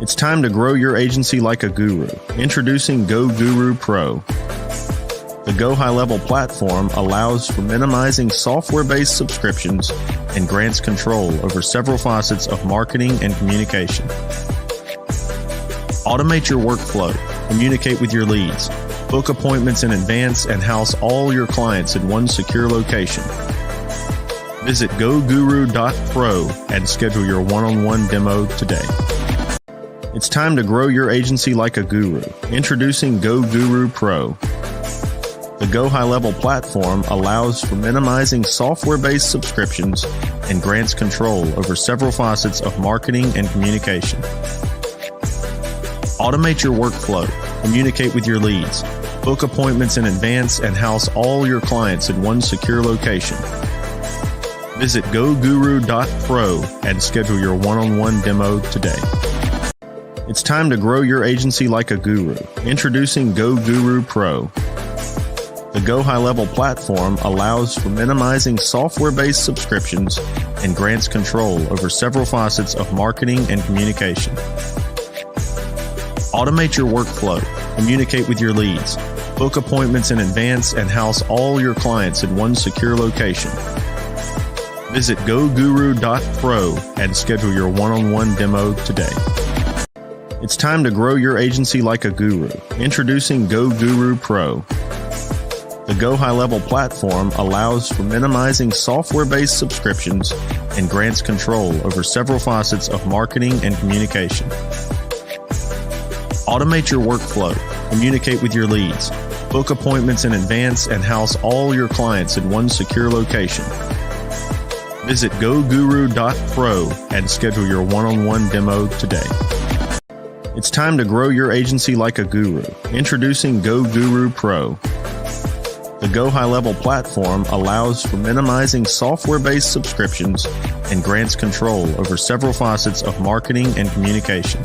It's time to grow your agency like a guru. Introducing Go Guru Pro. The Go High Level platform allows for minimizing software-based subscriptions and grants control over several facets of marketing and communication. Automate your workflow, communicate with your leads, book appointments in advance, and house all your clients in one secure location. Visit goguru.pro and schedule your one-on-one demo today. It's time to grow your agency like a guru. Introducing Go Guru Pro. The Go High Level platform allows for minimizing software-based subscriptions and grants control over several facets of marketing and communication. Automate your workflow, communicate with your leads, book appointments in advance, and house all your clients in one secure location. Visit goguru.pro and schedule your one-on-one demo today. It's time to grow your agency like a guru. Introducing Go Guru Pro. The Go High Level platform allows for minimizing software-based subscriptions and grants control over several facets of marketing and communication. Automate your workflow, communicate with your leads, book appointments in advance, and house all your clients in one secure location. Visit goguru.pro and schedule your one-on-one demo today. It's time to grow your agency like a guru. Introducing Go Guru Pro. The Go High Level platform allows for minimizing software-based subscriptions and grants control over several facets of marketing and communication. Automate your workflow, communicate with your leads, book appointments in advance, and house all your clients in one secure location. Visit goguru.pro and schedule your one-on-one demo today. It's time to grow your agency like a guru. Introducing Go Guru Pro. The Go High Level platform allows for minimizing software-based subscriptions and grants control over several facets of marketing and communication.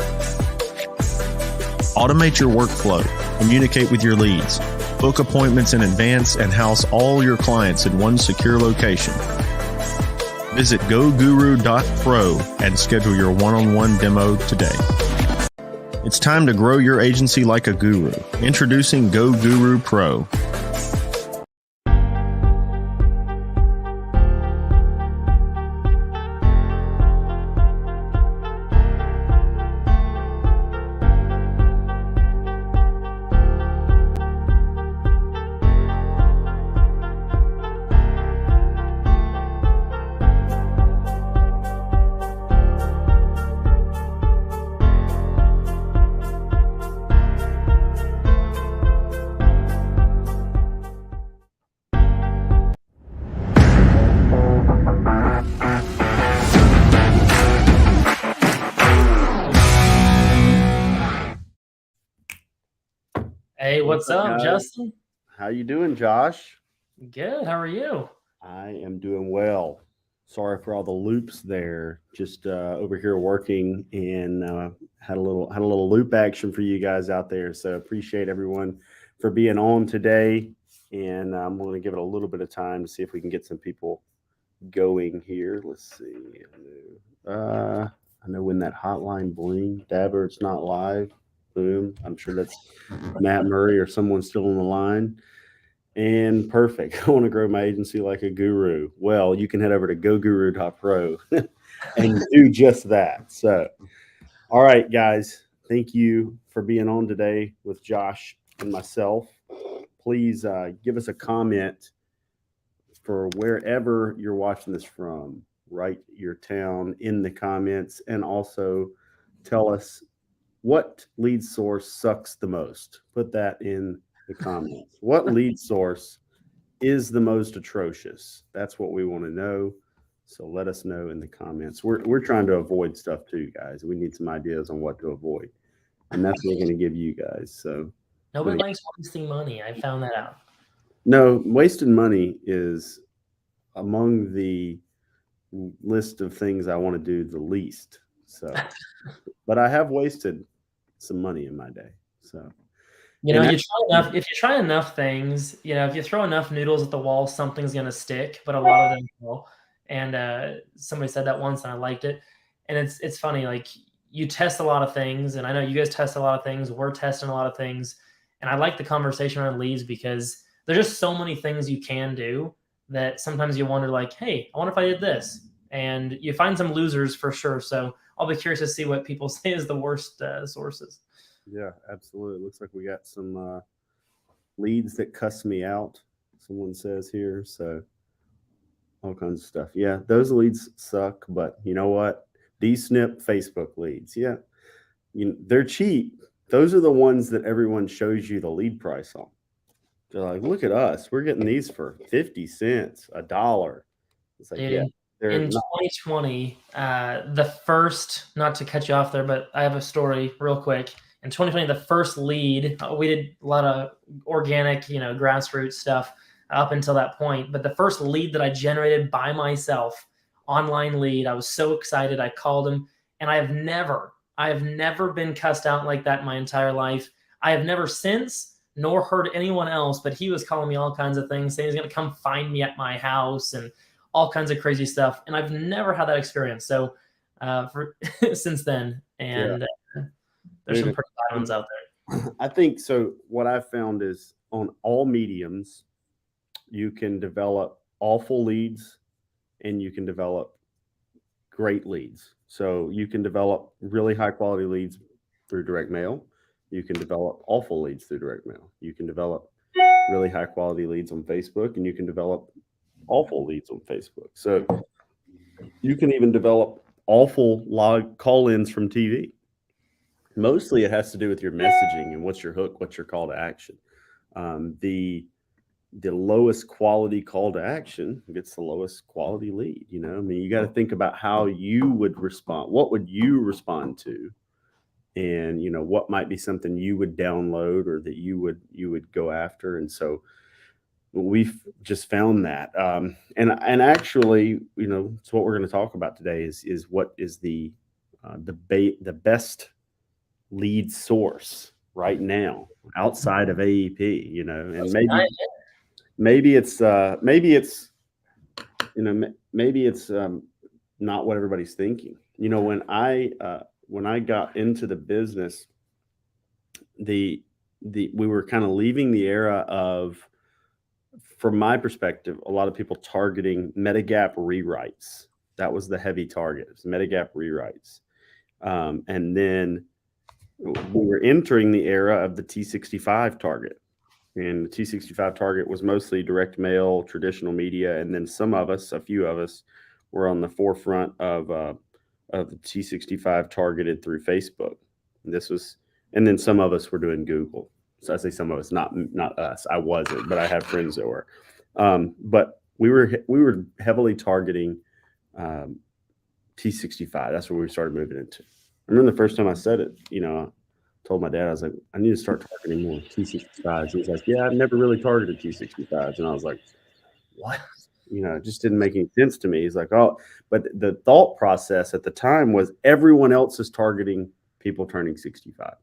Automate your workflow, communicate with your leads, book appointments in advance, and house all your clients in one secure location. Visit goguru.pro and schedule your one-on-one demo today. It's time to grow your agency like a guru. Introducing Go Guru Pro. Hey, what's up, Justin? How you doing, Josh? Good. How are you? I am doing well. Sorry for all the loops there. Just over here working and had a little loop action for you guys out there. So appreciate everyone for being on today. And I'm going to give it a little bit of time to see if we can get some people going here. Let's see. I know when that hotline bling, Dabber, it's not live. Boom. I'm sure that's Matt Murray or someone still on the line. And perfect. I want to grow my agency like a guru. Well, you can head over to goguru.pro and do just that. So, all right, guys. Thank you for being on today with Josh and myself. Please give us a comment for wherever you're watching this from. Write your town in the comments and also tell us what lead source sucks the most. Put that in the comments. What lead source is the most atrocious? That's what we want to know. So let us know in the comments. We're trying to avoid stuff too, guys. We need some ideas on what to avoid. And that's what we're going to give you guys. So nobody likes wasting money. I found that out. No, wasting money is among the list of things I want to do the least. So, but I have wasted some money in my day. So, you know, if you try enough things, you know, if you throw enough noodles at the wall, something's going to stick, but a lot of them will. And somebody said that once and I liked it. And it's funny, like you test a lot of things, and I know you guys test a lot of things. We're testing a lot of things, and I like the conversation around leads because there's just so many things you can do that sometimes you wonder, like, hey, I wonder if I did this, and you find some losers for sure. So I'll be curious to see what people say is the worst sources. Yeah, absolutely. Looks like we got some leads that cuss me out, someone says here. So all kinds of stuff. Yeah, those leads suck, but you know what? DSNP Facebook leads. Yeah, they're cheap. Those are the ones that everyone shows you the lead price on. They're like, look at us. We're getting these for 50 cents, $1. It's like, Dude, yeah, they're in not. 2020, the first, not to cut you off there, but I have a story real quick. In 2020, the first lead, we did a lot of organic, grassroots stuff up until that point. But the first lead that I generated by myself, online lead, I was so excited. I called him, and I have never been cussed out like that in my entire life. I have never since, nor heard anyone else, but he was calling me all kinds of things, saying he's going to come find me at my house and all kinds of crazy stuff. And I've never had that experience. So since then, and there's some pretty bad ones out there. I think so. What I've found is on all mediums, you can develop awful leads and you can develop great leads. So you can develop really high quality leads through direct mail. You can develop awful leads through direct mail. You can develop really high quality leads on Facebook, and you can develop awful leads on Facebook. So you can even develop awful log call-ins from TV. Mostly it has to do with your messaging and what's your hook, what's your call to action. The lowest quality call to action gets the lowest quality lead. I mean, you got to think about how you would respond. What would you respond to? And what might be something you would download or that you would go after. And so we've just found that. And actually, it's what we're going to talk about today is what is the best lead source right now outside of AEP, and maybe it's not what everybody's thinking. When I got into the business, we were kind of leaving the era of, from my perspective, a lot of people targeting Medigap rewrites. That was the heavy target, Medigap rewrites. And then we were entering the era of the T65 target. And the T65 target was mostly direct mail, traditional media. And then a few of us were on the forefront of the T65 targeted through Facebook. And then some of us were doing Google. So I say some of us, not us. I wasn't, but I have friends that were. But we were heavily targeting T65. That's where we started moving into. I remember the first time I said it, I told my dad, I was like, I need to start targeting more T65s. He was like, yeah, I've never really targeted T65s. And I was like, what? It just didn't make any sense to me. He's like, oh, but the thought process at the time was everyone else is targeting people turning 65.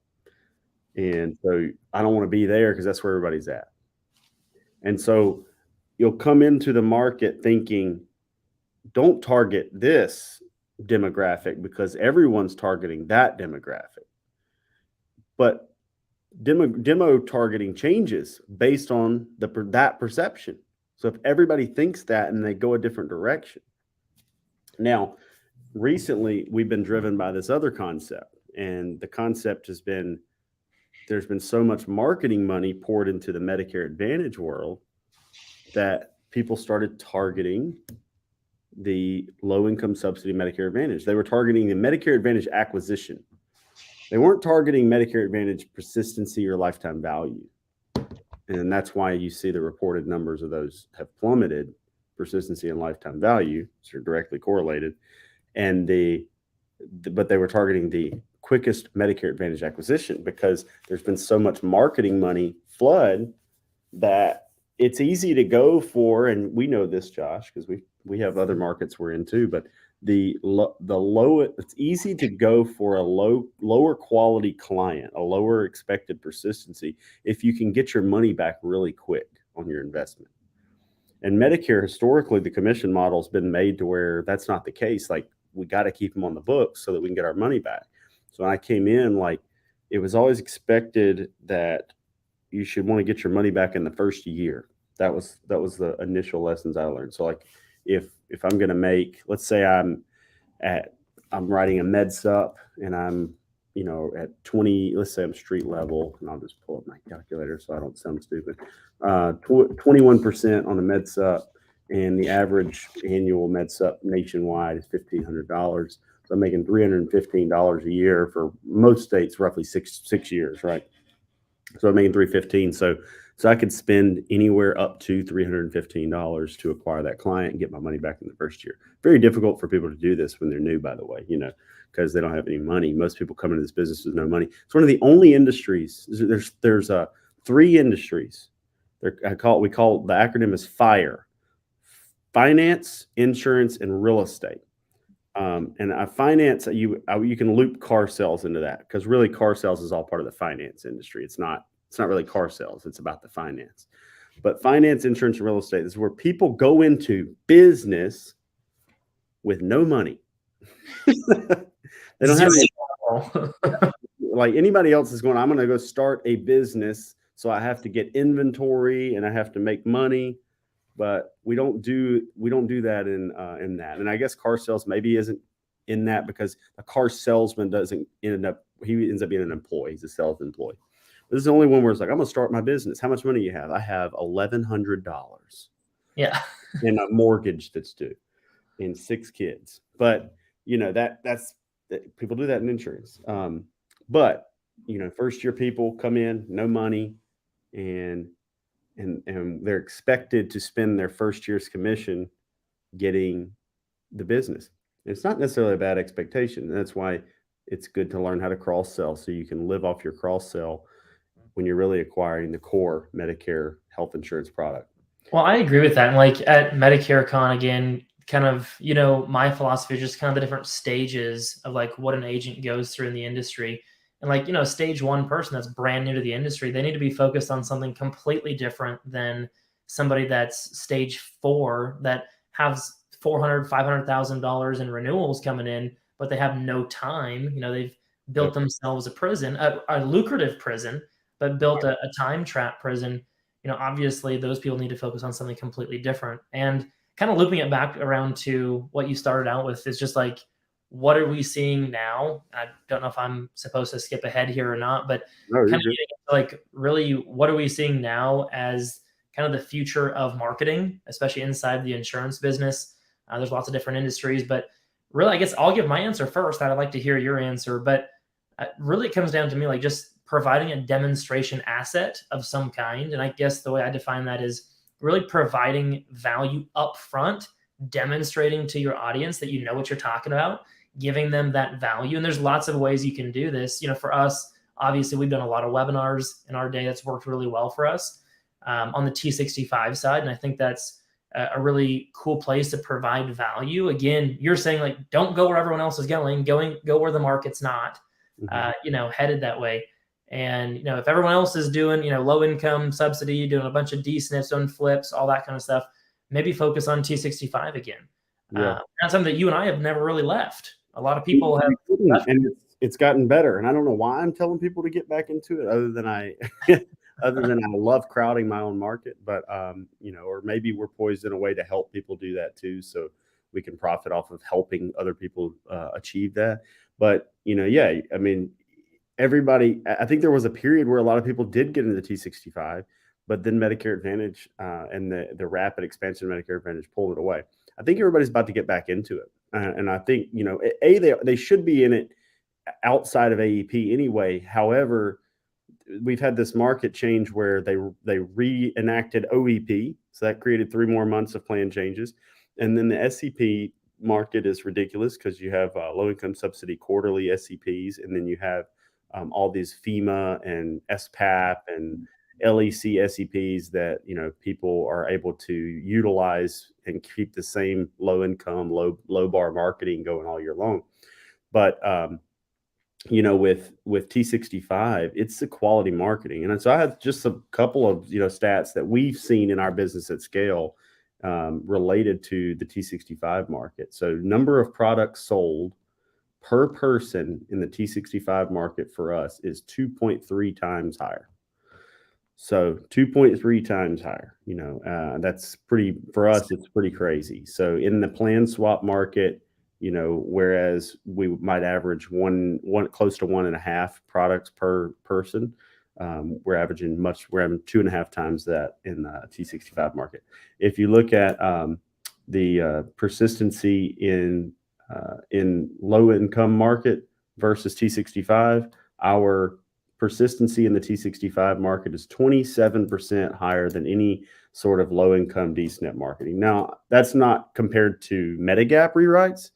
And so I don't want to be there because that's where everybody's at. And so you'll come into the market thinking, don't target this demographic because everyone's targeting that demographic. But demo targeting changes based on that perception. So if everybody thinks that and they go a different direction. Now, recently we've been driven by this other concept, and the concept has been, there's been so much marketing money poured into the Medicare Advantage world that people started targeting the low-income subsidy Medicare Advantage. They were targeting the Medicare Advantage acquisition. They weren't targeting Medicare Advantage persistency or lifetime value. And that's why you see the reported numbers of those have plummeted. Persistency and lifetime value, which are directly correlated. But they were targeting the quickest Medicare Advantage acquisition because there's been so much marketing money flood that it's easy to go for, and we know this, Josh, because we have other markets we're in too, but it's easy to go for a lower quality client, a lower expected persistency, if you can get your money back really quick on your investment. And Medicare, historically, the commission model has been made to where that's not the case. Like, we got to keep them on the books so that we can get our money back. So when I came in, like, it was always expected that you should want to get your money back in the first year. That was the initial lessons I learned. So like if I'm going to make, let's say I'm writing a med sup and I'm, at 20, let's say I'm street level, and I'll just pull up my calculator so I don't sound stupid. 21% on the med sup, and the average annual med sup nationwide is $1,500. So I'm making $315 a year for most states, roughly six years, right? So I'm making $315. So I could spend anywhere up to $315 to acquire that client and get my money back in the first year. Very difficult for people to do this when they're new, by the way, because they don't have any money. Most people come into this business with no money. It's one of the only industries. There's 3 industries. We call the acronym is FIRE: finance, insurance, and real estate. And finance, you can loop car sales into that, because really car sales is all part of the finance industry. It's not really car sales. It's about the finance. But finance, insurance, and real estate is where people go into business with no money. They don't have any, like anybody else is going, I'm going to go start a business, so I have to get inventory and I have to make money. But we don't do that in that. And I guess car sales maybe isn't in that, because a car salesman ends up being an employee. He's a sales employee. This is the only one where it's like, I'm going to start my business. How much money do you have? I have $1,100. Yeah. And a mortgage that's due and 6 kids. But that's people do that in insurance. But first year people come in, no money, and they're expected to spend their first year's commission getting the business. And it's not necessarily a bad expectation. And that's why it's good to learn how to cross sell, so you can live off your cross sell when you're really acquiring the core Medicare health insurance product. Well, I agree with that. And like at Medicare Con, again, kind of, my philosophy is just kind of the different stages of like what an agent goes through in the industry. And like, stage 1 person that's brand new to the industry, they need to be focused on something completely different than somebody that's stage 4 that has $400,000, $500,000 in renewals coming in, but they have no time. They've built themselves a lucrative prison, but built a time trap prison. Obviously those people need to focus on something completely different. And kind of looping it back around to what you started out with is just like, what are we seeing now? I don't know if I'm supposed to skip ahead here or not, but kind of like really, what are we seeing now as kind of the future of marketing, especially inside the insurance business? There's lots of different industries, but really, I guess I'll give my answer first. I'd like to hear your answer, but really it comes down to me like just providing a demonstration asset of some kind. And I guess the way I define that is really providing value up front, demonstrating to your audience that you know what you're talking about, giving them that value. And there's lots of ways you can do this. For us, obviously, we've done a lot of webinars in our day. That's worked really well for us on the T65 side. And I think that's a really cool place to provide value. Again, you're saying like, don't go where everyone else is going, go where the market's not, headed that way. And, if everyone else is doing, low income subsidy, doing a bunch of D-SNPs, doing flips, all that kind of stuff, maybe focus on T65 again. Yeah. That's something that you and I have never really left. A lot of people have left. And it's gotten better. And I don't know why I'm telling people to get back into it, other than I love crowding my own market, but, or maybe we're poised in a way to help people do that too. So we can profit off of helping other people achieve that. But, I mean, everybody, I think there was a period where a lot of people did get into T65, but then Medicare Advantage and the rapid expansion of Medicare Advantage pulled it away. I think everybody's about to get back into it. And I think, they should be in it outside of AEP anyway. However, we've had this market change where they reenacted OEP. So that created 3 more months of plan changes. And then the SEP market is ridiculous, because you have low income subsidy quarterly SEPs. And then you have all these FEMA and SPAP and LEC SEPs that, people are able to utilize and keep the same low income, low bar marketing going all year long. But, with T65, it's the quality marketing. And so I have just a couple of, stats that we've seen in our business at scale related to the T65 market. So number of products sold per person in the T65 market for us is 2.3 times higher. So 2.3 times higher, that's pretty, for us, it's pretty crazy. So in the plan swap market, whereas we might average one close to 1.5 products per person, we're having 2.5 times that in the T65 market. If you look at the persistency in low income market versus T65, our persistency in the T65 market is 27% higher than any sort of low income D-SNP marketing. Now, that's not compared to Medigap rewrites.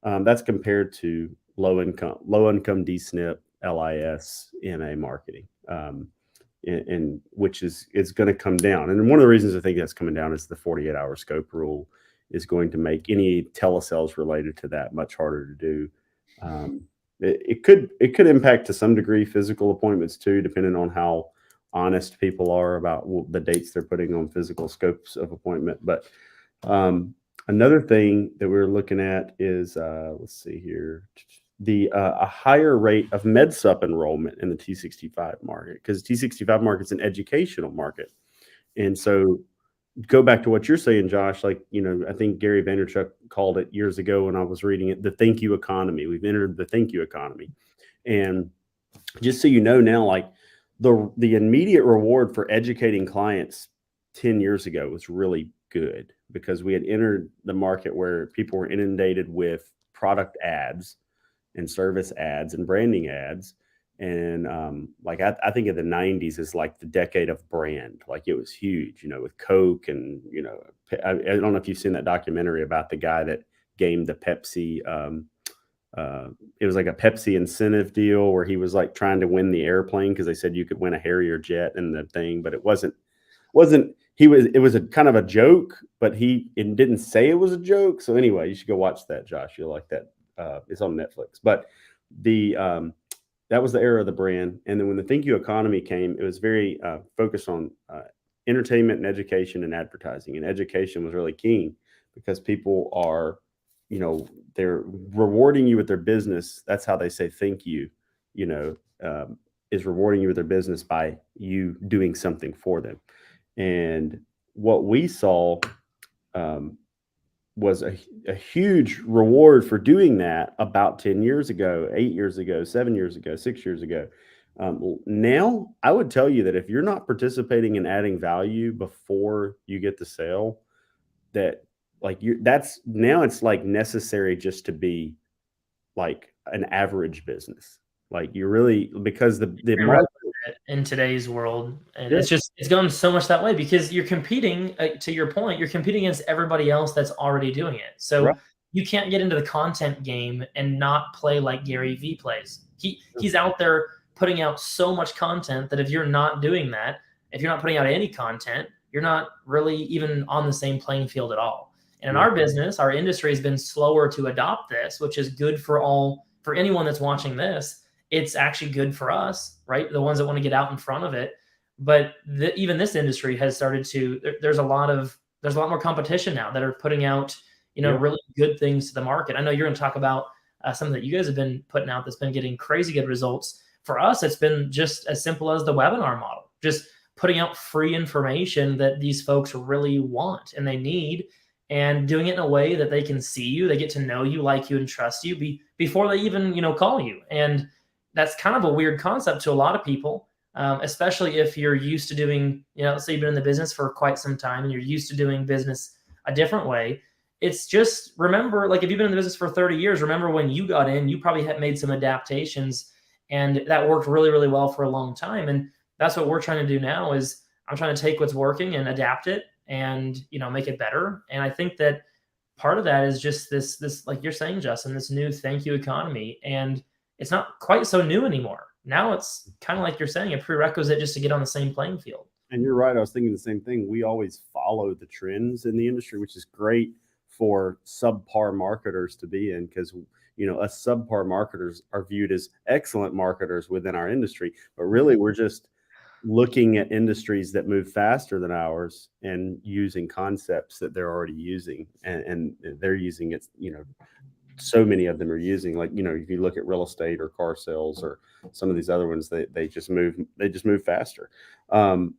That's compared to low income D-SNP, LIS, MA marketing, and which is going to come down. And one of the reasons I think that's coming down is the 48-hour scope rule is going to make any telesales related to that much harder to do. It could impact to some degree physical appointments too, depending on how honest people are about the dates they're putting on physical scopes of appointment. But another thing that we're looking at is, let's see here, a higher rate of MedSup enrollment in the T65 market, because T65 market's an educational market. And so go back to what you're saying, Josh, I think Gary Vaynerchuk called it years ago when I was reading it, the thank you economy. We've entered the thank you economy. And just so you know now, like the immediate reward for educating clients 10 years ago was really good, because we had entered the market where people were inundated with product ads and service ads and branding ads. And I think of the 90s as like the decade of brand. Like it was huge, with Coke and, I don't know if you've seen that documentary about the guy that gamed the Pepsi. It was like a Pepsi incentive deal where he was like trying to win the airplane because they said you could win a Harrier jet and the thing, but it was a kind of a joke, but it didn't say it was a joke. So anyway, you should go watch that, Josh. You'll like that. It's on Netflix. But that was the era of the brand. And then when the thank you economy came, it was very focused on entertainment and education and advertising. And education was really key because people are, they're rewarding you with their business. That's how they say thank you, is rewarding you with their business by you doing something for them. And what we saw was a huge reward for doing that about 10 years ago, 8 years ago, 7 years ago, 6 years ago. Now, I would tell you that if you're not participating in adding value before you get the sale, it's like necessary just to be like an average business. Like you really, because the market in today's world, and it's gone so much that way because you're competing, to your point, you're competing against everybody else that's already doing it. So you can't get into the content game and not play like Gary Vee plays. He's out there putting out so much content that if you're not doing that, if you're not putting out any content, you're not really even on the same playing field at all. And in our business, our industry has been slower to adopt this, which is good for anyone that's watching this. It's actually good for us, right? The ones that want to get out in front of it. But even this industry has started to, there's a lot more competition now that are putting out, really good things to the market. I know you're going to talk about something that you guys have been putting out that's been getting crazy good results. For us, it's been just as simple as the webinar model, just putting out free information that these folks really want and they need, and doing it in a way that they can see you, they get to know you, like you, and trust you before they even, call you. And that's kind of a weird concept to a lot of people, especially if you're used to doing, let's say you've been in the business for quite some time and you're used to doing business a different way. It's just, remember, like if you've been in the business for 30 years, remember when you got in, you probably had made some adaptations and that worked really, really well for a long time. And that's what we're trying to do now is I'm trying to take what's working and adapt it and, make it better. And I think that part of that is just this, like you're saying, Justin, this new thank you economy. And it's not quite so new anymore. Now it's kind of like you're saying, a prerequisite just to get on the same playing field. And you're right. I was thinking the same thing. We always follow the trends in the industry, which is great for subpar marketers to be in, because us subpar marketers are viewed as excellent marketers within our industry. But really, we're just looking at industries that move faster than ours and using concepts that they're already using, and they're using it, so many of them are using. Like, if you look at real estate or car sales or some of these other ones, they just move faster. And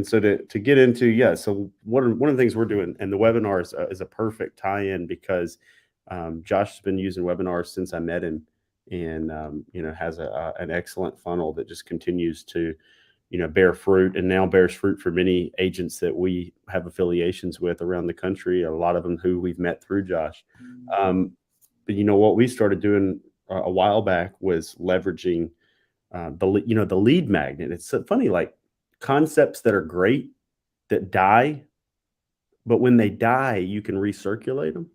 so to get into, so one of the things we're doing, and the webinar is a perfect tie-in because Josh has been using webinars since I met him, and has an excellent funnel that just continues to bear fruit, and now bears fruit for many agents that we have affiliations with around the country, a lot of them who we've met through Josh. But what we started doing a while back was leveraging the lead magnet. It's so funny, like concepts that are great that die, but when they die, you can recirculate them.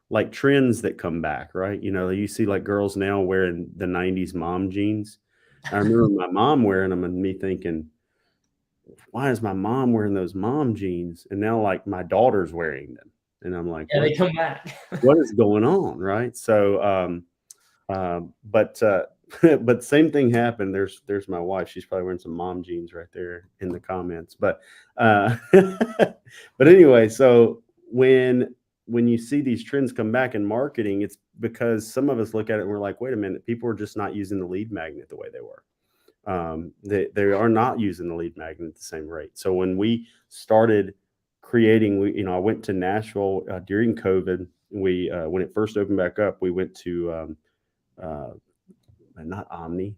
Like trends that come back, right? You see like girls now wearing the 90s mom jeans. I remember my mom wearing them and me thinking, why is my mom wearing those mom jeans? And now like my daughter's wearing them. And I'm like, Yeah, they come back. what is going on? Right. So, but same thing happened. There's my wife. She's probably wearing some mom jeans right there in the comments. But but anyway, so when you see these trends come back in marketing, it's because some of us look at it and we're like, wait a minute, people are just not using the lead magnet the way they were. They are not using the lead magnet at the same rate. So when we started creating, I went to Nashville during COVID. We when it first opened back up, we went to not the Omni.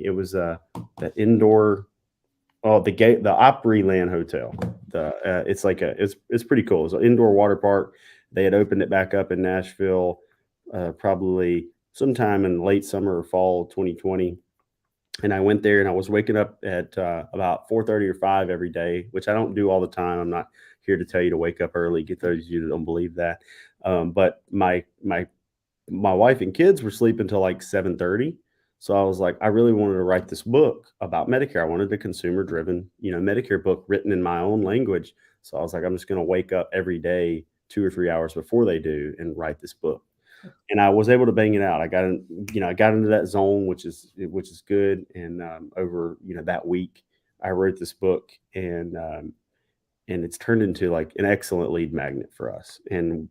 It was the indoor, the Opryland Hotel. It's like it's pretty cool. It's an indoor water park. They had opened it back up in Nashville, probably sometime in late summer or fall 2020. And I went there and I was waking up at about 4:30 or 5 every day, which I don't do all the time. I'm not here to tell you to wake up early. Get those of you that don't believe that. But my wife and kids were sleeping till like 7:30. So I was like, I really wanted to write this book about Medicare. I wanted a consumer-driven, Medicare book written in my own language. So I was like, I'm just going to wake up every day 2 or 3 hours before they do and write this book. And I was able to bang it out. I got into that zone, which is good. And over that week, I wrote this book, and it's turned into like an excellent lead magnet for us. And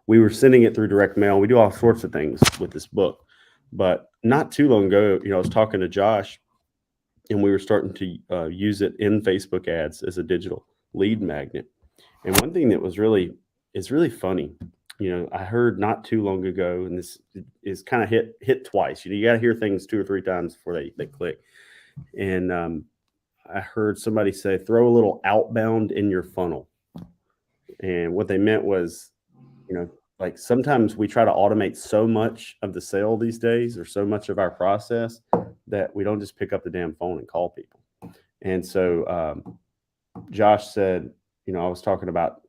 we were sending it through direct mail. We do all sorts of things with this book, but not too long ago, I was talking to Josh, and we were starting to use it in Facebook ads as a digital lead magnet. And one thing that was really funny. I heard not too long ago, and this is kind of hit twice. You got to hear things 2 or 3 times before they click. And I heard somebody say, throw a little outbound in your funnel. And what they meant was, like sometimes we try to automate so much of the sale these days, or so much of our process, that we don't just pick up the damn phone and call people. And so Josh said, I was talking about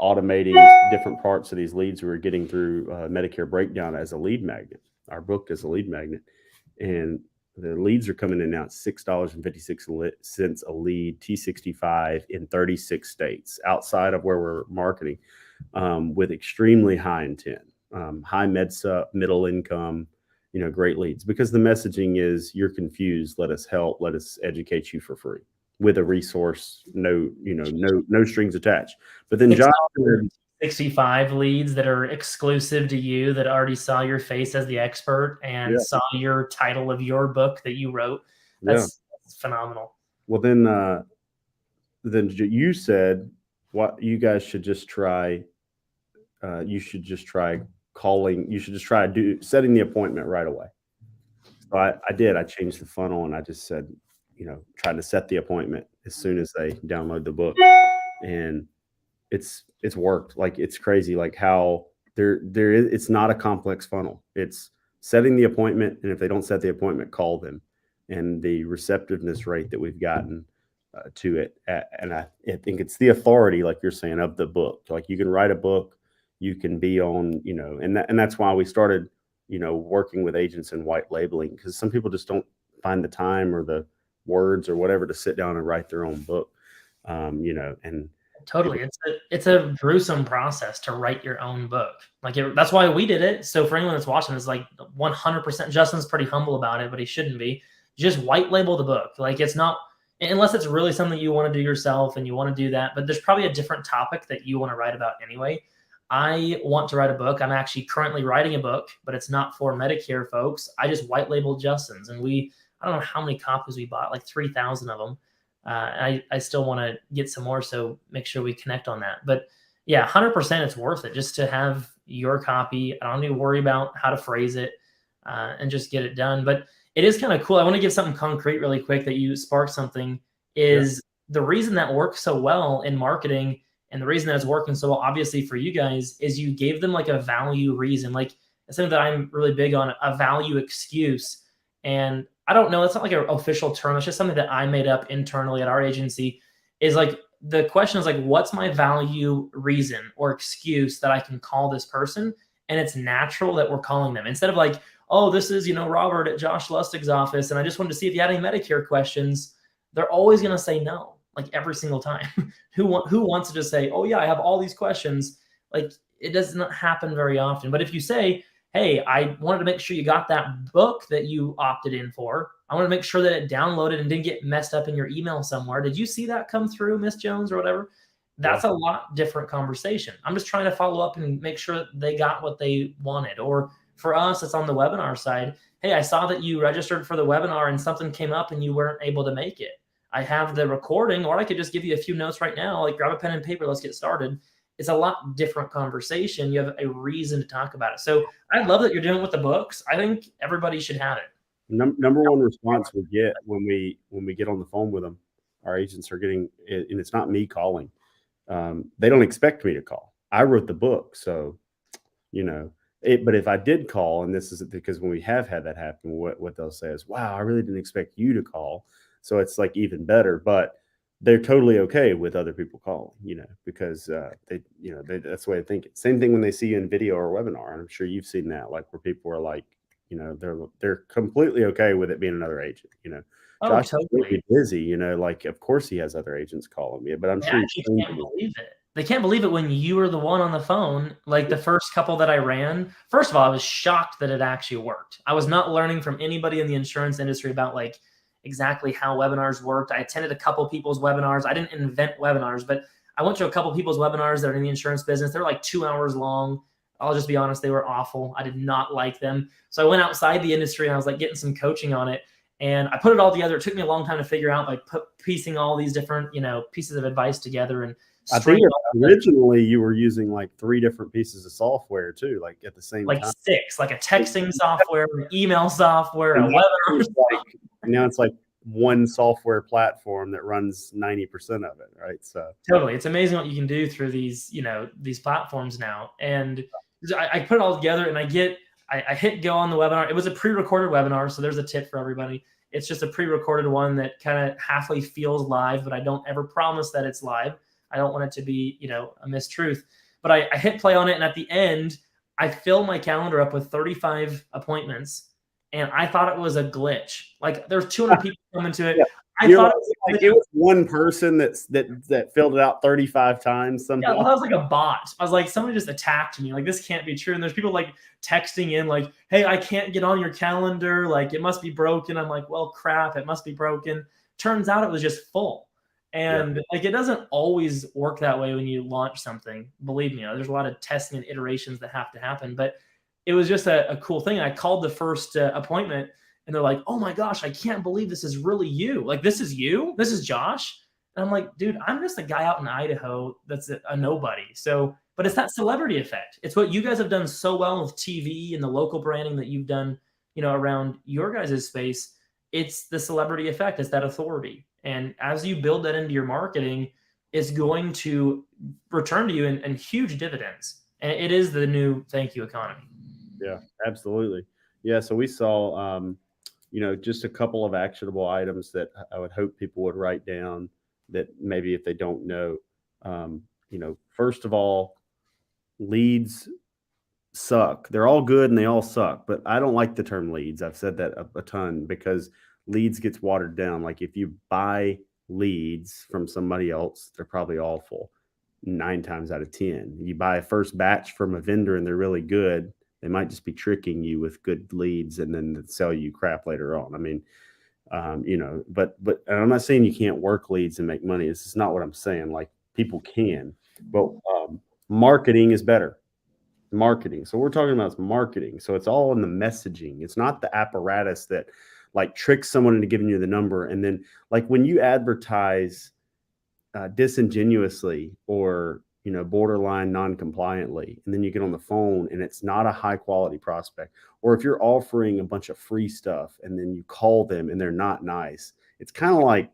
automating different parts of these leads we were getting through Medicare Breakdown as a lead magnet, our book as a lead magnet. And the leads are coming in now at $6.56 a lead, T65 in 36 states outside of where we're marketing, with extremely high intent, high MedSup, middle income, great leads, because the messaging is, you're confused. Let us help. Let us educate you for free with a resource, no strings attached. But then John, 65 leads that are exclusive to you, that already saw your face as the expert and saw your title of your book that you wrote. That's phenomenal. Well, then you said, what you guys should just try. You should just try calling. You should just try setting the appointment right away. So I did. I changed the funnel, and I just said, trying to set the appointment as soon as they download the book, and it's worked. Like, it's crazy, like how it's not a complex funnel. It's setting the appointment, and if they don't set the appointment, call them. And the receptiveness rate that we've gotten to it, and I think it's the authority, like you're saying, of the book. Like, you can write a book, you can be on, and that's why we started, working with agents and white labeling, because some people just don't find the time or the words or whatever to sit down and write their own book, and totally, it's a gruesome process to write your own book. Like, that's why we did it. So for anyone that's watching, it's like 100%. Justin's pretty humble about it, but he shouldn't be. Just white label the book. Like, it's not, unless it's really something you want to do yourself and you want to do that, but there's probably a different topic that you want to write about anyway. I want to write a book. I'm actually currently writing a book, but it's not for Medicare folks. I just white labeled Justin's, and I don't know how many copies we bought, like 3,000 of them. I still want to get some more, so make sure we connect on that. But yeah, 100% it's worth it just to have your copy. I don't need to worry about how to phrase it, and just get it done. But it is kind of cool. I want to give something concrete really quick that you sparked something is the reason that works so well in marketing, and the reason that it's working so well, obviously for you guys, is you gave them like a value reason. Like it's something that I'm really big on, a value excuse. And I don't know, it's not like an official term. It's just something that I made up internally at our agency. Is like the question is like, what's my value reason or excuse that I can call this person? And it's natural that we're calling them instead of like, oh, this is, Robert at Josh Lustig's office, and I just wanted to see if you had any Medicare questions. They're always going to say no, like every single time. Who wants to just say, oh yeah, I have all these questions? Like it does not happen very often. But if you say, hey, I wanted to make sure you got that book that you opted in for. I want to make sure that it downloaded and didn't get messed up in your email somewhere. Did you see that come through, Miss Jones, or whatever? That's a lot different conversation. I'm just trying to follow up and make sure that they got what they wanted. Or for us, it's on the webinar side. Hey, I saw that you registered for the webinar and something came up and you weren't able to make it. I have the recording, or I could just give you a few notes right now, like grab a pen and paper, let's get started. It's a lot different conversation. You have a reason to talk about it. So I love that you're doing it with the books. I think everybody should have it. Number one response we get when we get on the phone with them, our agents are getting, and it's not me calling. They don't expect me to call. I wrote the book, so but if I did call, and this is because when we have had that happen, what they'll say is, "Wow, I really didn't expect you to call." So it's like even better, but they're totally okay with other people calling, because that's the way they think it. Same thing when they see you in video or webinar, and I'm sure you've seen that, like where people are like, they're completely okay with it being another agent. Oh, Josh totally. is really busy, like of course he has other agents calling me, but I'm sure they can't believe it. They can't believe it when you were the one on the phone. Like the first couple that I ran, first of all, I was shocked that it actually worked. I was not learning from anybody in the insurance industry about like exactly how webinars worked. I attended a couple people's webinars. I didn't invent webinars, but I went to a couple people's webinars that are in the insurance business. They're like 2 hours long. I'll just be honest, they were awful. I did not like them. So I went outside the industry and I was like getting some coaching on it. And I put it all together. It took me a long time to figure out, like piecing all these different, pieces of advice together. And I think originally you were using like 3 different pieces of software too, like at the same time. Like 6, like a texting software, an email software, a webinar. Now it's like one software platform that runs 90% of it, right? So totally, it's amazing what you can do through these, these platforms now. And I put it all together, and I hit go on the webinar. It was a pre-recorded webinar, so there's a tip for everybody. It's just a pre-recorded one that kind of halfway feels live, but I don't ever promise that it's live. I don't want it to be, a mistruth. But I hit play on it, and at the end, I fill my calendar up with 35 appointments, and I thought it was a glitch. Like there's 200 people coming to it. Yeah. I thought it was one person that filled it out 35 times. Somehow. Yeah, well, that was like a bot. I was like, somebody just attacked me. Like this can't be true. And there's people like texting in like, hey, I can't get on your calendar. Like it must be broken. I'm like, well, crap, it must be broken. Turns out it was just full. And like it doesn't always work that way when you launch something. Believe me, there's a lot of testing and iterations that have to happen. But it was just a cool thing. I called the first appointment, and they're like, oh my gosh, I can't believe this is really you. Like, this is you? This is Josh? And I'm like, dude, I'm just a guy out in Idaho that's a nobody. So, but it's that celebrity effect. It's what you guys have done so well with TV and the local branding that you've done, around your guys' space. It's the celebrity effect. It's that authority. And as you build that into your marketing, it's going to return to you in huge dividends. And it is the new thank you economy. Yeah, absolutely. Yeah. So we saw, just a couple of actionable items that I would hope people would write down that maybe if they don't know, first of all, leads suck. They're all good and they all suck, but I don't like the term leads. I've said that a ton because leads gets watered down. Like if you buy leads from somebody else, they're probably awful 9 times out of 10. You buy a first batch from a vendor and they're really good. They might just be tricking you with good leads and then sell you crap later on. I mean, but I'm not saying you can't work leads and make money. This is not what I'm saying. Like people can, but Marketing is better. Marketing. So we're talking about marketing. So it's all in the messaging. It's not the apparatus that like tricks someone into giving you the number. And then like when you advertise disingenuously or borderline non-compliantly, and then you get on the phone and it's not a high quality prospect, or if you're offering a bunch of free stuff and then you call them and they're not nice, it's kind of like,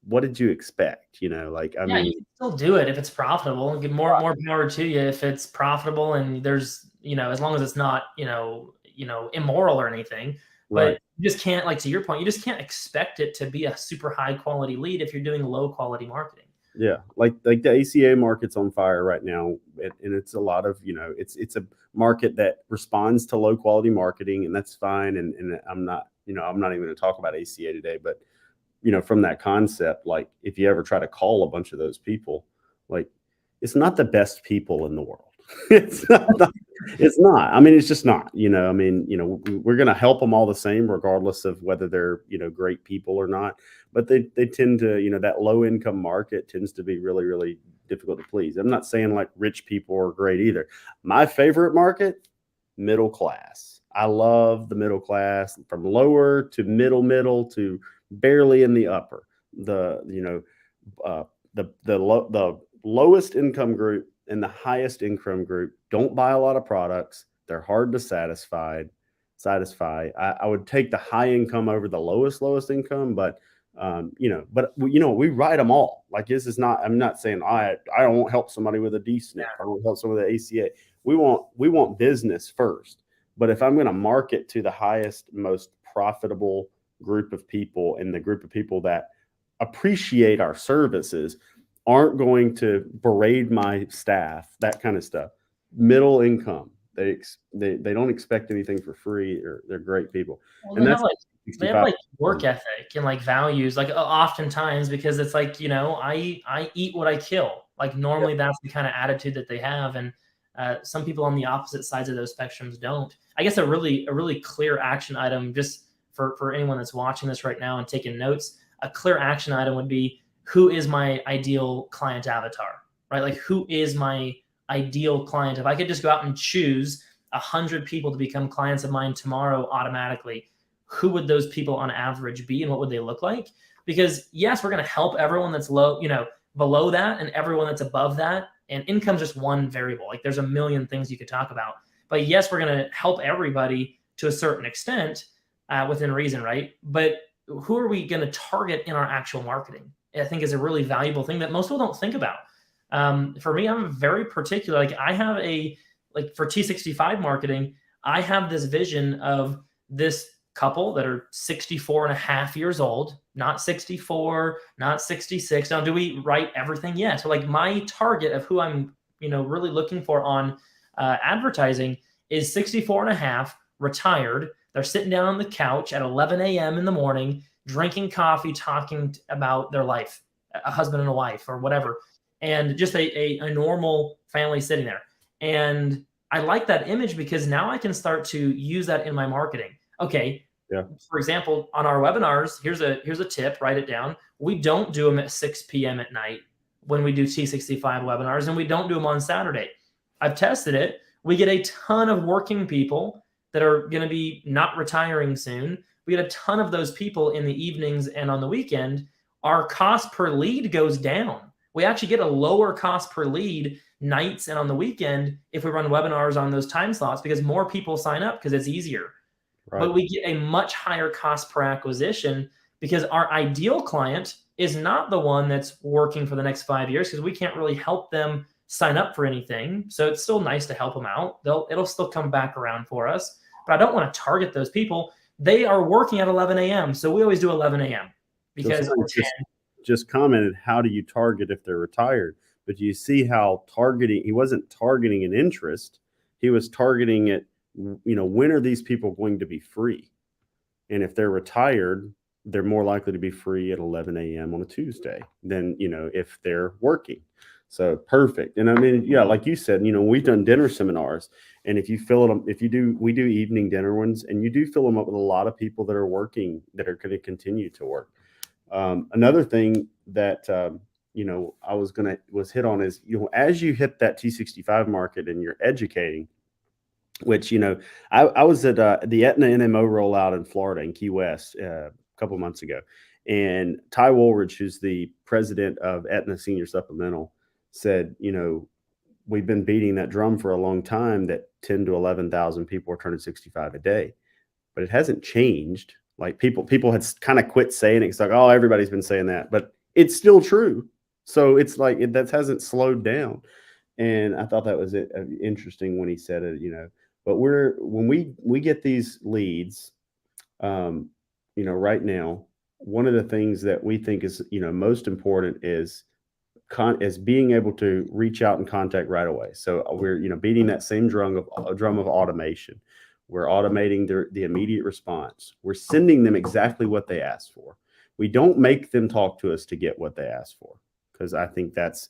what did you expect? Like, I Yeah, mean, you can still do it if it's profitable. Give more power to you if it's profitable and there's, as long as it's not, immoral or anything. right. But you just can't, like to your point, you just can't expect it to be a super high quality lead if you're doing low quality marketing. Yeah, like the ACA market's on fire right now, and it's a lot of it's a market that responds to low quality marketing, and that's fine. And I'm not I'm not even going to talk about ACA today, but from that concept, like if you ever try to call a bunch of those people, like it's not the best people in the world. It's not. It's not. I mean, it's just not. I mean, we're going to help them all the same, regardless of whether they're great people or not. But they tend to that low income market tends to be really, really difficult to please. I'm not saying like rich people are great either. My favorite market, middle class. I love the middle class, from lower to middle to barely in the upper. The lowest income group and the highest income group don't buy a lot of products. They're hard to satisfy. I would take the high income over the lowest income, but we write them all. Like, this is not, I'm not saying I don't help somebody with a DSNP. I don't help someone with the ACA. We want business first. But if I'm going to market to the highest, most profitable group of people, and the group of people that appreciate our services, aren't going to berate my staff, that kind of stuff. Middle income, they don't expect anything for free, or they're great people. Well, And they that's have like work ethic and like values, like oftentimes, because it's like, I eat what I kill. Like normally that's the kind of attitude that they have. And some people on the opposite sides of those spectrums don't. I guess a really clear action item, just for anyone that's watching this right now and taking notes, a clear action item would be, who is my ideal client avatar, right? Like, who is my ideal client? If I could just go out and choose 100 people to become clients of mine tomorrow automatically, who would those people on average be, and what would they look like? Because yes, we're going to help everyone that's low, below that, and everyone that's above that. And income's just one variable. Like, there's a million things you could talk about. But yes, we're going to help everybody to a certain extent within reason, right? But who are we going to target in our actual marketing? I think is a really valuable thing that most people don't think about. For me, I'm very particular. Like, I have for T65 marketing, I have this vision of this couple that are 64 and a half years old, not 64, not 66. Now, do we write everything? Yes. So like, my target of who I'm, really looking for on advertising is 64 and a half, retired. They're sitting down on the couch at 11 a.m. in the morning, drinking coffee, talking about their life, a husband and a wife or whatever, and just a normal family sitting there. And I like that image because now I can start to use that in my marketing. Okay. Yeah. For example, on our webinars, here's a tip, write it down. We don't do them at 6 p.m. at night when we do T65 webinars, and we don't do them on Saturday. I've tested it. We get a ton of working people that are going to be not retiring soon. We get a ton of those people in the evenings and on the weekend. Our cost per lead goes down. We actually get a lower cost per lead nights and on the weekend if we run webinars on those time slots, because more people sign up because it's easier. Right. But we get a much higher cost per acquisition because our ideal client is not the one that's working for the next 5 years, because we can't really help them sign up for anything. So it's still nice to help them out. It'll still come back around for us. But I don't want to target those people. They are working at 11 a.m. So we always do 11 a.m. because just commented, how do you target if they're retired? But you see how he wasn't targeting an interest. He was targeting it, when are these people going to be free? And if they're retired, they're more likely to be free at 11 a.m. on a Tuesday than, if they're working. So perfect. And I mean, yeah, like you said, we've done dinner seminars, and if you fill them, we do evening dinner ones, and you do fill them up with a lot of people that are working, that are going to continue to work. Another thing that I was hit on is, as you hit that T65 market and you're educating, which, I was at the Aetna NMO rollout in Florida in Key West a couple months ago. And Ty Woolridge, who's the president of Aetna Senior Supplemental, said, we've been beating that drum for a long time that 10 to 11,000 people are turning 65 a day, but it hasn't changed. Like people had kind of quit saying it. It's like, oh, everybody's been saying that, but it's still true. So it's like that hasn't slowed down. And I thought that was interesting when he said it, but when we get these leads, right now, one of the things that we think is, most important is being able to reach out and contact right away. So we're, beating that same drum of automation. We're automating the immediate response. We're sending them exactly what they asked for. We don't make them talk to us to get what they asked for, because I think that's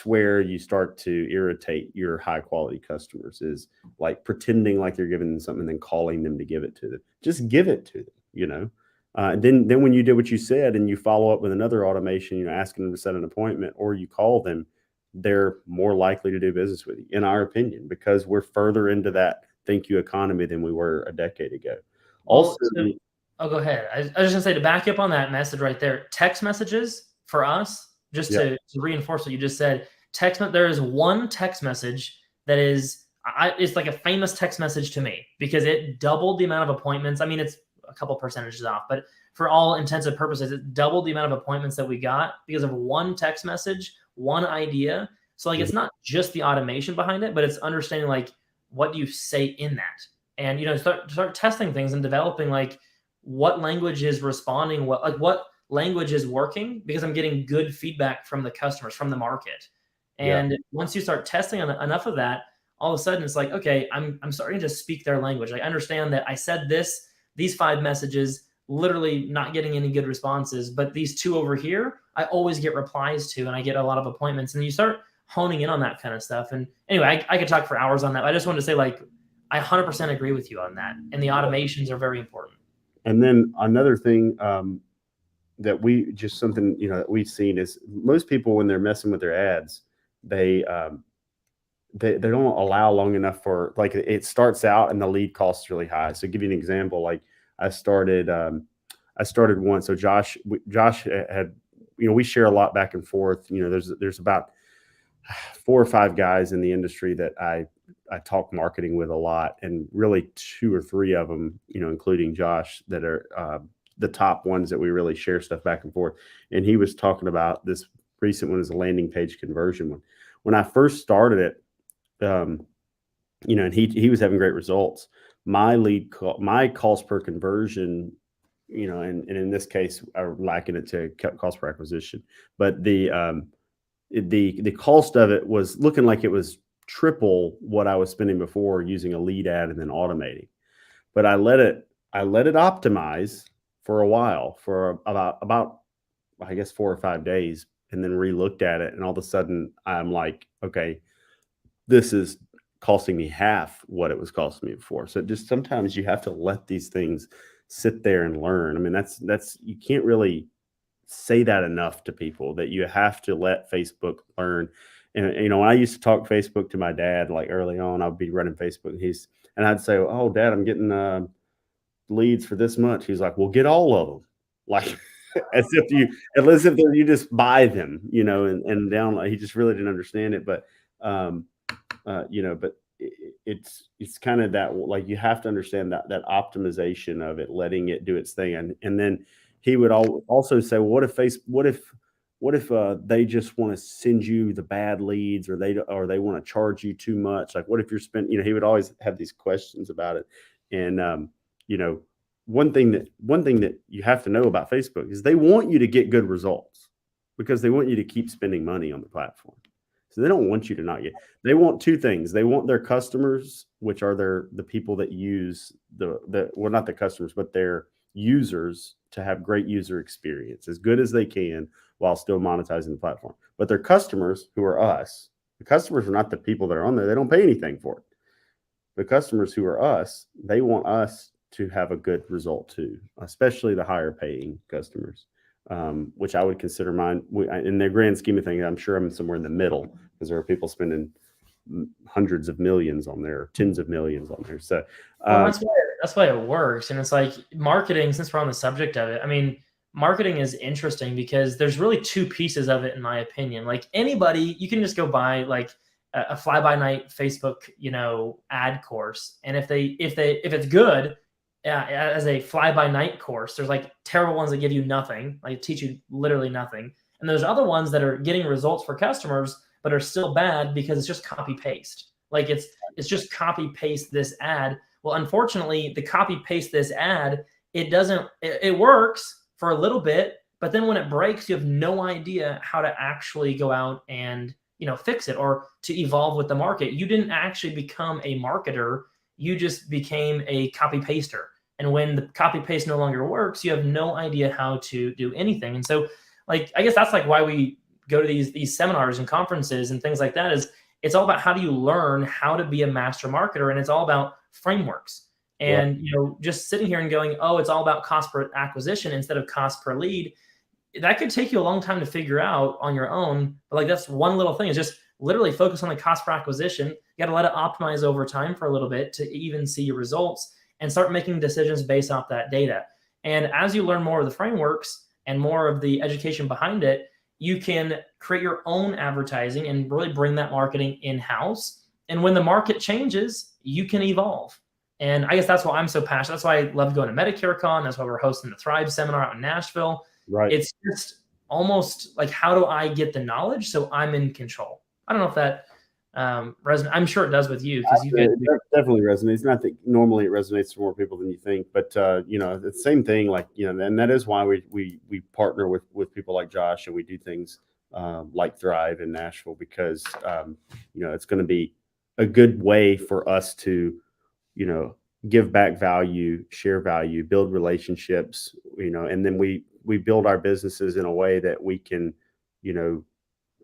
where you start to irritate your high quality customers, is like pretending like you're giving them something and then calling them to give it to them. Just give it to them, And then when you did what you said and you follow up with another automation, asking them to set an appointment, or you call them, they're more likely to do business with you, in our opinion, because we're further into that thank you economy than we were a decade ago. Also, go ahead. I was just gonna say, to back up on that message right there, text messages for us, just to reinforce what you just said, there is one text message that is, it's like a famous text message to me, because it doubled the amount of appointments. I mean, it's a couple percentages off, but for all intents and purposes, it doubled the amount of appointments that we got because of one text message, one idea. So like, it's not just the automation behind it, but it's understanding like, what do you say in that? And, start testing things and developing like what language is responding, what language is working, because I'm getting good feedback from the customers, from the market. And once you start testing enough of that, all of a sudden it's like, okay, I'm starting to speak their language. I understand that I said these 5 messages, literally not getting any good responses, but these 2 over here, I always get replies to, and I get a lot of appointments. And you start honing in on that kind of stuff. And anyway, I could talk for hours on that. I just wanted to say, like, I 100% agree with you on that. And the automations are very important. And then another thing that that we've seen is most people, when they're messing with their ads, they don't allow long enough for, like, it starts out and the lead cost is really high. So give you an example, like I started one. So Josh had, we share a lot back and forth. There's about 4 or 5 guys in the industry that I talk marketing with a lot, and really 2 or 3 of them, including Josh, that are the top ones that we really share stuff back and forth. And he was talking about this recent one, is a landing page conversion one. When I first started it, and he was having great results. My calls per conversion, and in this case, are lacking it to cost per acquisition, but the cost of it was looking like it was triple what I was spending before using a lead ad and then automating. But I let it optimize for a while, for about I guess 4 or 5 days, and then re-looked at it, and all of a sudden I'm like, okay, this is costing me half what it was costing me before. So just sometimes you have to let these things sit there and learn. I mean, that's you can't really say that enough to people, that you have to let Facebook learn. And when I used to talk Facebook to my dad, like early on, I'd be running Facebook, and I'd say, "Oh, Dad, I'm getting leads for this much." He's like, "Well, get all of them," like as if you just buy them, and down. He just really didn't understand it, but but it's kind of that, like, you have to understand that optimization of it, letting it do its thing, and then he would also say, well, what if they just want to send you the bad leads, or they want to charge you too much? Like, what if you're spending, he would always have these questions about it. And, one thing that you have to know about Facebook is they want you to get good results, because they want you to keep spending money on the platform. So they don't want you to not get, they want 2 things. They want their customers, which are the people that use well, not the customers, but their users, to have great user experience, as good as they can, while still monetizing the platform. But their customers, who are us, the customers are not the people that are on there. They don't pay anything for it. The customers, who are us, they want us to have a good result too, especially the higher paying customers. which I would consider mine. In the grand scheme of things, I'm sure I'm somewhere in the middle because there are people spending hundreds of millions on there, tens of millions on there. So well, that's why it works. And it's like marketing, since we're on the subject of it, I mean, marketing is interesting because there's really two pieces of it, in my opinion. Like anybody, you can just go buy like a fly-by-night Facebook, ad course. And if it's good as a fly-by-night course, there's like terrible ones that give you nothing, like teach you literally nothing. And there's other ones that are getting results for customers, but are still bad because it's just copy paste. Like it's just copy paste this ad. Well, unfortunately, the copy paste this ad, it works for a little bit, but then when it breaks, you have no idea how to actually go out and fix it or to evolve with the market. You didn't actually become a marketer. You just became a copy paster. And when the copy paste no longer works, you have no idea how to do anything. And so, like, I guess that's like why we go to these seminars and conferences and things like that. Is it's all about how do you learn how to be a master marketer, and it's all about frameworks. And just sitting here and going, oh, it's all about cost per acquisition instead of cost per lead. That could take you a long time to figure out on your own. But like that's one little thing is just literally focus on the cost per acquisition. You got to let it optimize over time for a little bit to even see your results and start making decisions based off that data. And as you learn more of the frameworks and more of the education behind it, you can create your own advertising and really bring that marketing in-house. And when the market changes, you can evolve. And I guess that's why I'm so passionate. That's why I love going to Medicare Con. That's why we're hosting the Thrive seminar out in Nashville. Right. It's just almost like, how do I get the knowledge so I'm in control? I don't know if that resonates. I'm sure it does with you because it definitely resonates. Not that normally it resonates to more people than you think, but the same thing. Like and that is why we partner with people like Josh, and we do things like Thrive in Nashville because it's going to be a good way for us to give back value, share value, build relationships, and then we build our businesses in a way that we can,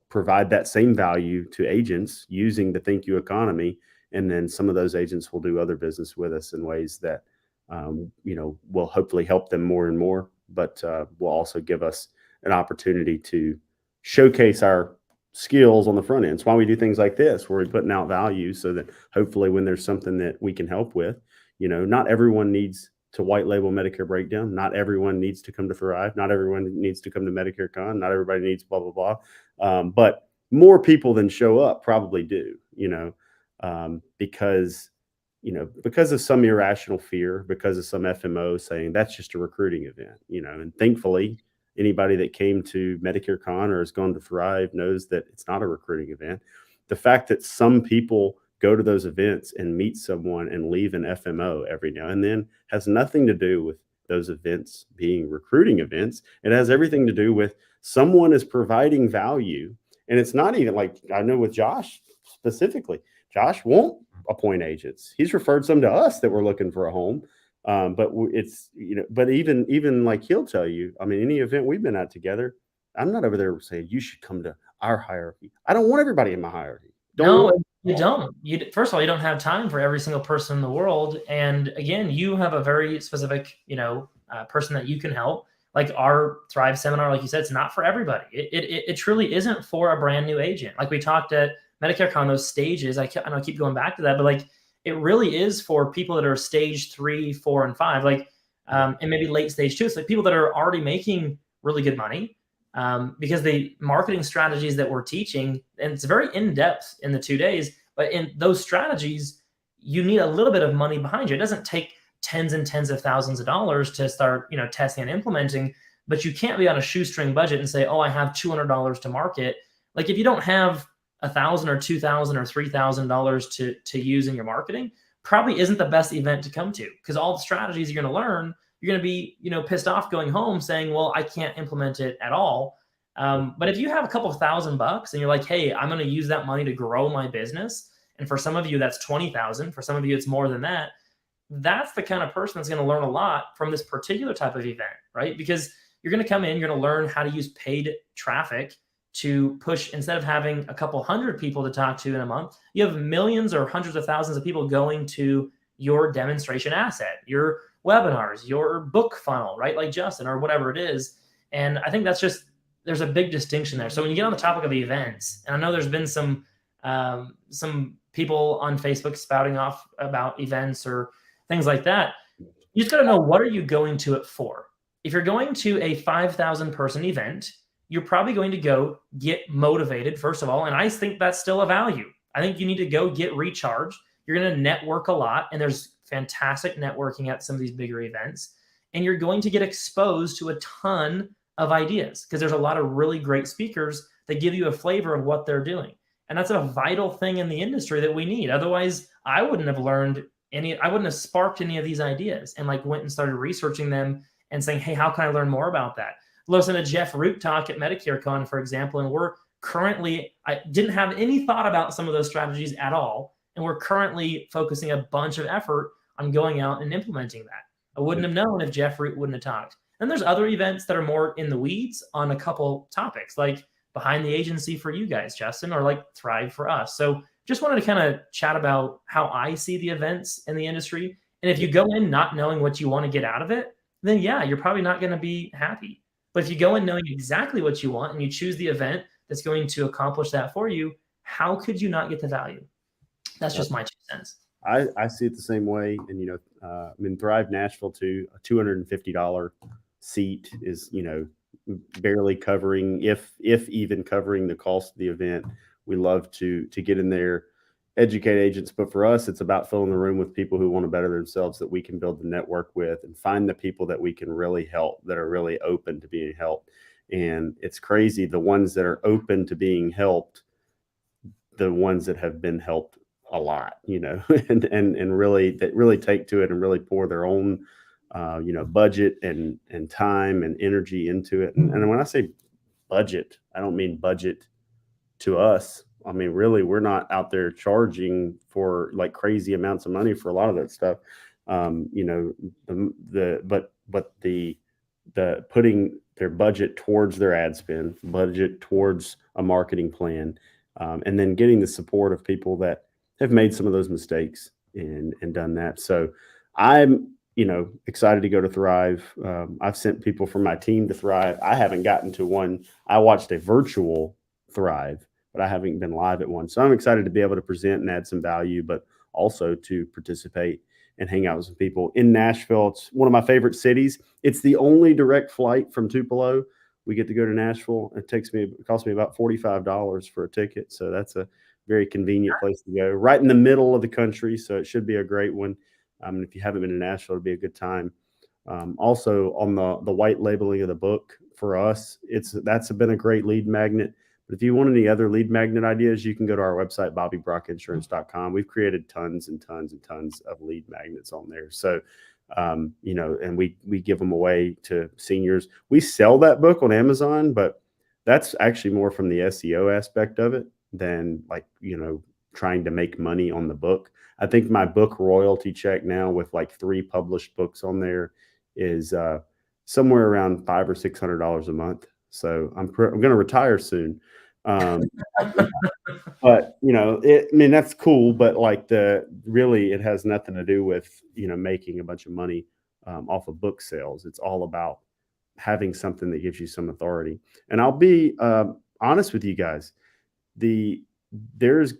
provide that same value to agents using the Think You economy. And then some of those agents will do other business with us in ways that, will hopefully help them more and more, but will also give us an opportunity to showcase our skills on the front end. It's why we do things like this, where we're putting out value so that hopefully when there's something that we can help with, not everyone needs to white label Medicare breakdown. Not everyone needs to come to Thrive. Not everyone needs to come to Medicare Con. Not everybody needs blah, blah, blah. But more people than show up probably do, because of some irrational fear, because of some FMO saying that's just a recruiting event, and thankfully anybody that came to Medicare Con or has gone to Thrive knows that it's not a recruiting event. The fact that some people go to those events and meet someone and leave an FMO every now and then has nothing to do with those events being recruiting events. It has everything to do with someone is providing value. And it's not even like, I know with Josh specifically, Josh won't appoint agents. He's referred some to us that we're looking for a home. But it's, but even like he'll tell you, I mean, any event we've been at together, I'm not over there saying you should come to our hierarchy. I don't want everybody in my hierarchy. You don't. First of all, you don't have time for every single person in the world. And again, you have a very specific, person that you can help. Like our Thrive seminar, like you said, it's not for everybody. It truly isn't for a brand new agent. Like we talked at Medicare Con, those stages, I know I keep going back to that, but like it really is for people that are stage 3, 4, and 5, like, and maybe late stage 2. So people that are already making really good money. Because the marketing strategies that we're teaching, and it's very in-depth in the 2 days, but in those strategies, you need a little bit of money behind you. It doesn't take tens and tens of thousands of dollars to start, testing and implementing, but you can't be on a shoestring budget and say, oh, I have $200 to market. Like if you don't have $1,000 or $2,000 or $3,000 to use in your marketing, probably isn't the best event to come to, because all the strategies you're going to learn, you're going to be, pissed off going home saying, well, I can't implement it at all. But if you have a couple of $1,000 and you're like, hey, I'm going to use that money to grow my business. And for some of you, that's 20,000. For some of you, it's more than that. That's the kind of person that's going to learn a lot from this particular type of event, right? Because you're going to come in, you're going to learn how to use paid traffic to push. Instead of having a couple hundred people to talk to in a month, you have millions or hundreds of thousands of people going to your demonstration asset, your webinars, your book funnel, right? Like Justin or whatever it is. And I think there's a big distinction there. So when you get on the topic of events, and I know there's been some people on Facebook spouting off about events or things like that, you just got to know, what are you going to it for? If you're going to a 5,000 person event, you're probably going to go get motivated, first of all. And I think that's still a value. I think you need to go get recharged. You're going to network a lot, and there's fantastic networking at some of these bigger events. And you're going to get exposed to a ton of ideas, because there's a lot of really great speakers that give you a flavor of what they're doing. And that's a vital thing in the industry that we need. Otherwise, I wouldn't have sparked any of these ideas, and like went and started researching them and saying, hey, how can I learn more about that? Listen to Jeff Root talk at Medicare Con, for example, and I didn't have any thought about some of those strategies at all. And we're currently focusing a bunch of effort on going out and implementing that. I wouldn't have known if Jeff Root wouldn't have talked. And there's other events that are more in the weeds on a couple topics, like Behind the Agency for you guys, Justin, or like Thrive for us. So just wanted to kind of chat about how I see the events in the industry. And if you go in not knowing what you want to get out of it, then yeah, you're probably not going to be happy. But if you go in knowing exactly what you want and you choose the event that's going to accomplish that for you, how could you not get the value? That's just my 2 cents. I see it the same way. And, I mean, Thrive Nashville too, a $250 seat is, barely covering, if even covering the cost of the event. We love to get in there, educate agents. But for us, it's about filling the room with people who want to better themselves, that we can build the network with and find the people that we can really help, that are really open to being helped. And it's crazy, the ones that are open to being helped, the ones that have been helped a lot, and really take to it and really pour their own, budget and time and energy into it. And when I say budget, I don't mean budget to us. I mean, really, we're not out there charging for like crazy amounts of money for a lot of that stuff. But the putting their budget towards their ad spend, budget towards a marketing plan, and then getting the support of people that have made some of those mistakes and done that. So I'm, excited to go to Thrive. I've sent people from my team to Thrive. I haven't gotten to one. I watched a virtual Thrive, but I haven't been live at one. So I'm excited to be able to present and add some value, but also to participate and hang out with some people in Nashville. It's one of my favorite cities. It's the only direct flight from Tupelo. We get to go to Nashville. It costs me about $45 for a ticket. So that's a very convenient place to go, right in the middle of the country. So it should be a great one. If you haven't been to Nashville, it'll be a good time. Also on the white labeling of the book for us, that's been a great lead magnet. But if you want any other lead magnet ideas, you can go to our website, BobbyBrockInsurance.com. We've created tons and tons and tons of lead magnets on there. So, and we give them away to seniors. We sell that book on Amazon, but that's actually more from the SEO aspect of it than trying to make money on the book. I think my book royalty check now, with like 3 published books on there, is somewhere around $500 or $600 a month. So I'm going to retire soon. But that's cool. But it has nothing to do with, making a bunch of money off of book sales. It's all about having something that gives you some authority. And I'll be honest with you guys. There is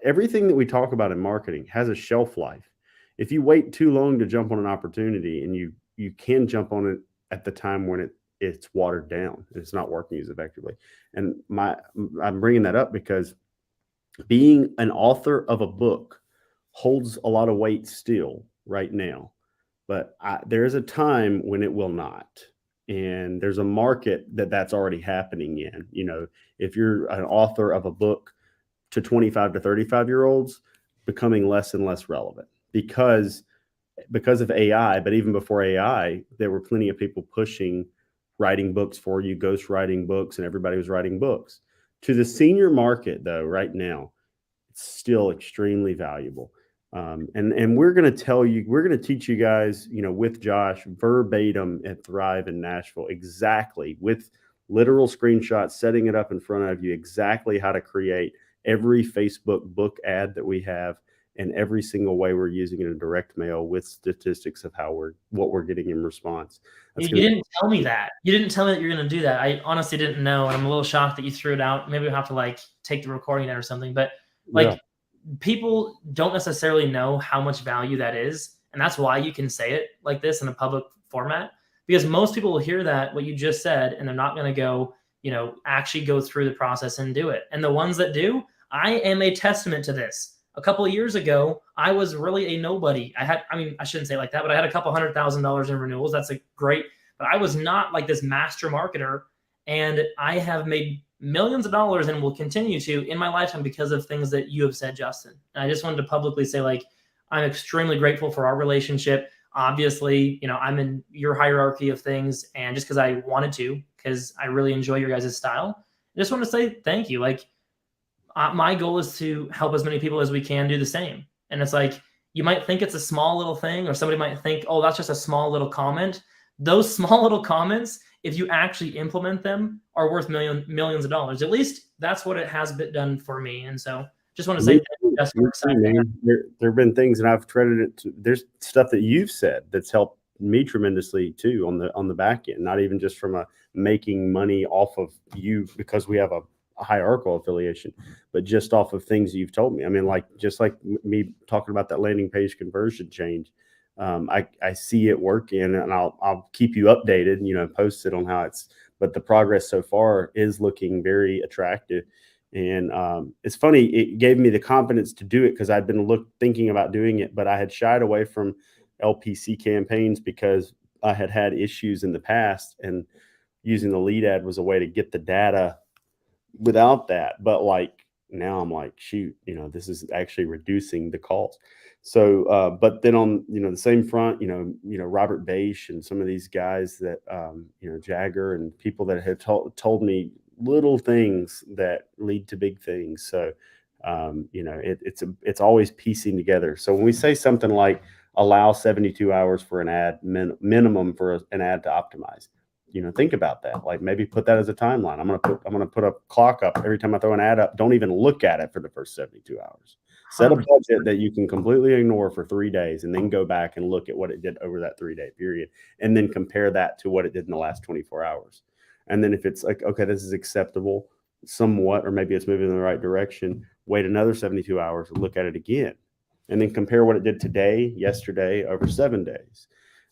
everything that we talk about in marketing has a shelf life. If you wait too long to jump on an opportunity, and you can jump on it at the time when it's watered down and it's not working as effectively. And I'm bringing that up because being an author of a book holds a lot of weight still right now, but there is a time when it will not. And there's a market that's already happening in. If you're an author of a book to 25 to 35-year-olds, becoming less and less relevant because of AI. But even before AI, there were plenty of people pushing writing books for you, ghost writing books, and everybody was writing books. To the senior market, though, right now, it's still extremely valuable. And we're going to teach you guys, with Josh, verbatim at Thrive in Nashville, exactly with literal screenshots, setting it up in front of you, exactly how to create every Facebook book ad that we have, and every single way we're using it in direct mail with statistics of what we're getting in response. You didn't tell me that. You didn't tell me that you're going to do that. I honestly didn't know. And I'm a little shocked that you threw it out. Maybe we'll have to like take the recording down or something. But like people don't necessarily know how much value that is. And that's why you can say it like this in a public format, because most people will hear that, what you just said, and they're not going to go, actually go through the process and do it. And the ones that do, I am a testament to this. A couple of years ago, I was really a nobody. I shouldn't say it like that, but I had a couple $100,000 in renewals. That's a great, but I was not like this master marketer. And I have made millions of dollars and will continue to in my lifetime because of things that you have said, Justin. And I just wanted to publicly say, like, I'm extremely grateful for our relationship. Obviously, I'm in your hierarchy of things, and just because I wanted to, because I really enjoy your guys' style, I just want to say thank you. Like, my goal is to help as many people as we can do the same. And it's like, you might think it's a small little thing, or somebody might think, oh, that's just a small little comment. Those small little comments, if you actually implement them, are worth millions of dollars. At least that's what it has been done for me. And so just want to say thank you, Justin. There have been things, and I've credited it to, there's stuff that you've said that's helped me tremendously too on the back end, not even just from making money off of you because we have a hierarchical affiliation, but just off of things you've told me. I mean, just like me talking about that landing page conversion change. I see it working, and I'll keep you updated, posted on how but the progress so far is looking very attractive. And it's funny, it gave me the confidence to do it because I'd been thinking about doing it, but I had shied away from LPC campaigns because I had issues in the past, and using the lead ad was a way to get the data without that. But now I'm like, shoot, this is actually reducing the calls. So, but then on, the same front, Robert Bache and some of these guys that, Jagger and people that have told me little things that lead to big things. So, it's always piecing together. So when we say something like allow 72 hours for an ad, minimum for an ad to optimize, think about that. Like, maybe put that as a timeline. I'm going to put a clock up every time I throw an ad up. Don't even look at it for the first 72 hours. Set a budget that you can completely ignore for 3 days, and then go back and look at what it did over that 3-day period, and then compare that to what it did in the last 24 hours. And then if it's like, okay, this is acceptable somewhat, or maybe it's moving in the right direction, wait another 72 hours and look at it again, and then compare what it did today, yesterday, over 7 days.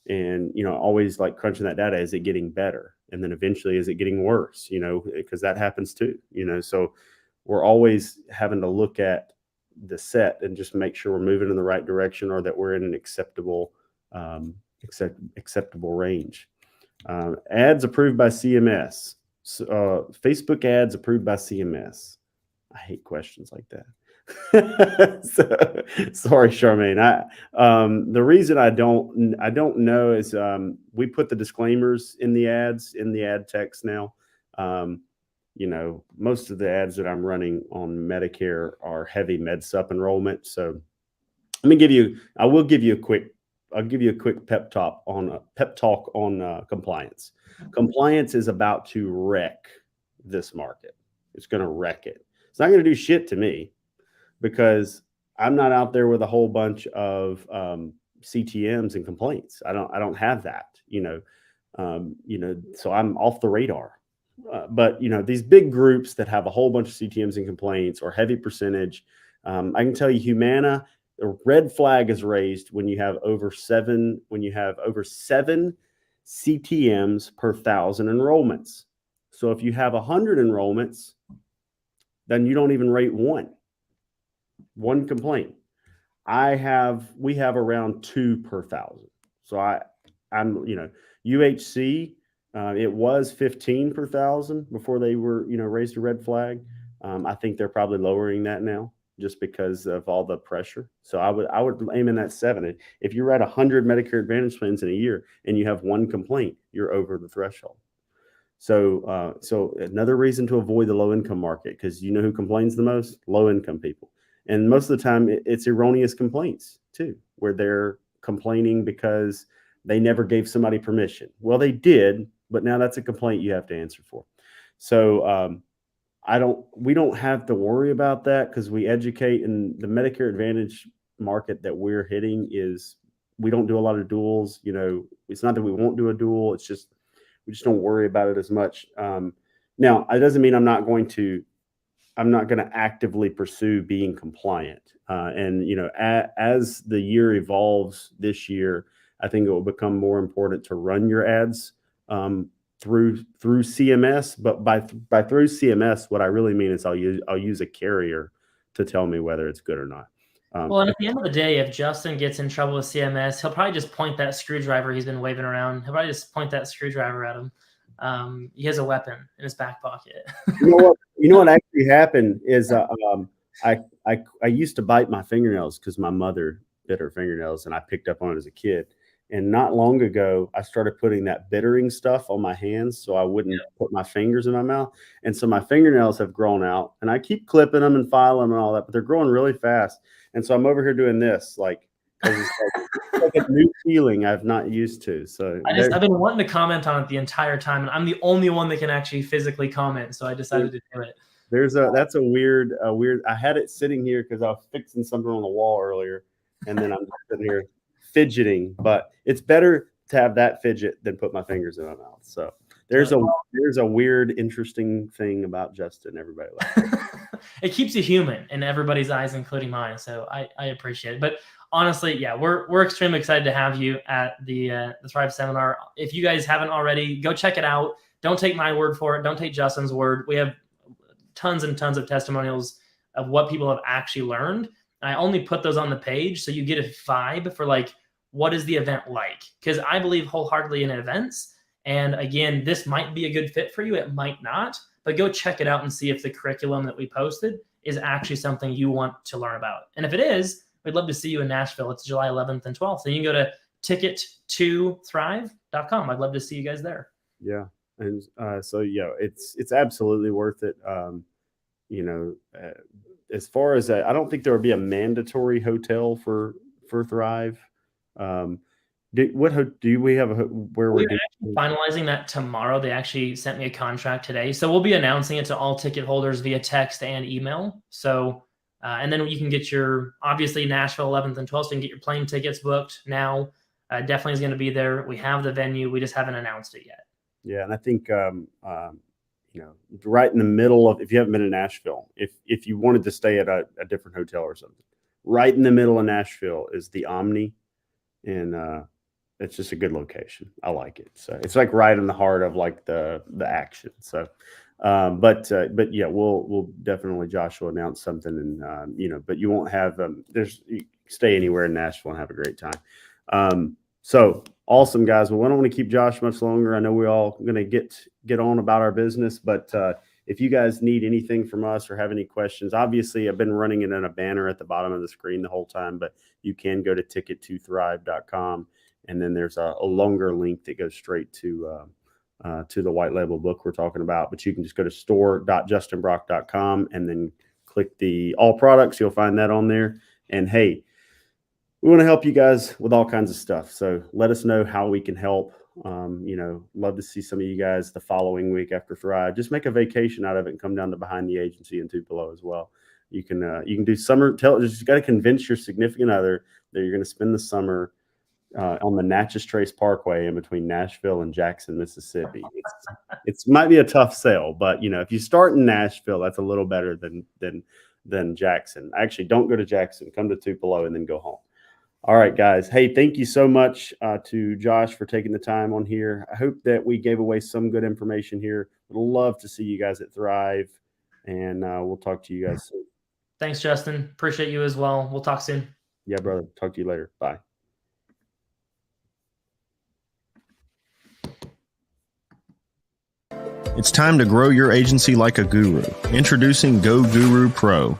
And, always like crunching that data. Is it getting better? And then eventually, is it getting worse? Because that happens too, so we're always having to look at the set and just make sure we're moving in the right direction, or that we're in an acceptable range. Ads approved by CMS. Facebook ads approved by CMS. I hate questions like that. Sorry, Charmaine. The reason I don't know is we put the disclaimers in the ads, in the ad text now. Most of the ads that I'm running on Medicare are heavy med sup enrollment. So I will give you a quick pep talk on compliance. Compliance is about to wreck this market. It's going to wreck it. It's not going to do shit to me, because I'm not out there with a whole bunch of CTMs and complaints. I don't have that, so I'm off the radar. But these big groups that have a whole bunch of CTMs and complaints, or heavy percentage, I can tell you, Humana, the red flag is raised when you have over 7 CTMs per 1,000 enrollments. So if you have 100 enrollments, then you don't even rate one complaint. We have around 2 per 1,000. So I'm UHC, it was 15 per 1,000 before they were raised a red flag. I think they're probably lowering that now, just because of all the pressure. So I would aim in that 7. If you're at 100 Medicare Advantage plans in a year and you have 1 complaint, you're over the threshold. So another reason to avoid the low income market, because who complains the most? Low income people. And most of the time it's erroneous complaints too, where they're complaining because they never gave somebody permission. Well, they did, but now that's a complaint you have to answer for. So we don't have to worry about that, because we educate, and the Medicare Advantage market that we're hitting is we don't do a lot of duals. It's not that we won't do a dual. It's just we just don't worry about it as much. Now, it doesn't mean I'm not going to actively pursue being compliant. As the year evolves this year, I think it will become more important to run your ads through CMS. But by through CMS, what I really mean is I'll use a carrier to tell me whether it's good or not. Well, and at the end of the day, if Justin gets in trouble with CMS, he'll probably just point that screwdriver he's been waving around. He'll probably just point that screwdriver at him. He has a weapon in his back pocket. You know what actually happened is I used to bite my fingernails because my mother bit her fingernails, and I picked up on it as a kid. And not long ago, I started putting that bittering stuff on my hands so I wouldn't put my fingers in my mouth. And so my fingernails have grown out, and I keep clipping them and filing them and all that, but they're growing really fast. And so I'm over here doing this, because it's like a new feeling I've not used to. So I've been wanting to comment on it the entire time, and I'm the only one that can actually physically comment. So I decided to do it. That's a weird. I had it sitting here because I was fixing something on the wall earlier, and then I'm just sitting here fidgeting. But it's better to have that fidget than put my fingers in my mouth. So there's a weird, interesting thing about Justin. Everybody likes it. It keeps you human in everybody's eyes, including mine. So I appreciate it. But honestly, yeah, we're extremely excited to have you at the Thrive seminar. If you guys haven't already, go check it out. Don't take my word for it. Don't take Justin's word. We have tons and tons of testimonials of what people have actually learned. And I only put those on the page so you get a vibe for what is the event like? Because I believe wholeheartedly in events. And again, this might be a good fit for you. It might not, but go check it out and see if the curriculum that we posted is actually something you want to learn about. And if it is, we'd love to see you in Nashville. It's July 11th and 12th. So you can go to ticket2thrive.com. I'd love to see you guys there. Yeah. And it's absolutely worth it. As far as I don't think there would be a mandatory hotel for Thrive. Do we have where we're actually finalizing that tomorrow? They actually sent me a contract today, so we'll be announcing it to all ticket holders via text and email. So, and then you can get your obviously Nashville 11th and 12th. So you can get your plane tickets booked now. Definitely is going to be there. We have the venue. We just haven't announced it yet. Yeah, and I think right in the middle of, if you haven't been to Nashville, if you wanted to stay at a different hotel or something, right in the middle of Nashville is the Omni, and it's just a good location. I like it. So it's right in the heart of the action. So, but yeah, we'll definitely, Josh will announce something, and but you won't have you stay anywhere in Nashville and have a great time. So awesome, guys. Well, I don't want to keep Josh much longer. I know we're all going to get on about our business, but if you guys need anything from us or have any questions, obviously I've been running it in a banner at the bottom of the screen the whole time, but you can go to ticket2thrive.com, and then there's a longer link that goes straight to the white label book we're talking about. But you can just go to store.justinbrock.com and then click the all products. You'll find that on there. And hey, we want to help you guys with all kinds of stuff. So let us know how we can help. Love to see some of you guys the following week after Thrive. Just make a vacation out of it and come down to Behind the Agency in Tupelo as well. You can do summer. Just got to convince your significant other that you're going to spend the summer on the Natchez Trace Parkway in between Nashville and Jackson, Mississippi. It might be a tough sell, but if you start in Nashville, that's a little better than Jackson. Actually, don't go to Jackson. Come to Tupelo and then go home. All right, guys. Hey, thank you so much to Josh for taking the time on here. I hope that we gave away some good information here. Would love to see you guys at Thrive, and we'll talk to you guys soon. Thanks, Justin. Appreciate you as well. We'll talk soon. Yeah, brother. Talk to you later. Bye. It's time to grow your agency like a guru. Introducing Go Guru Pro.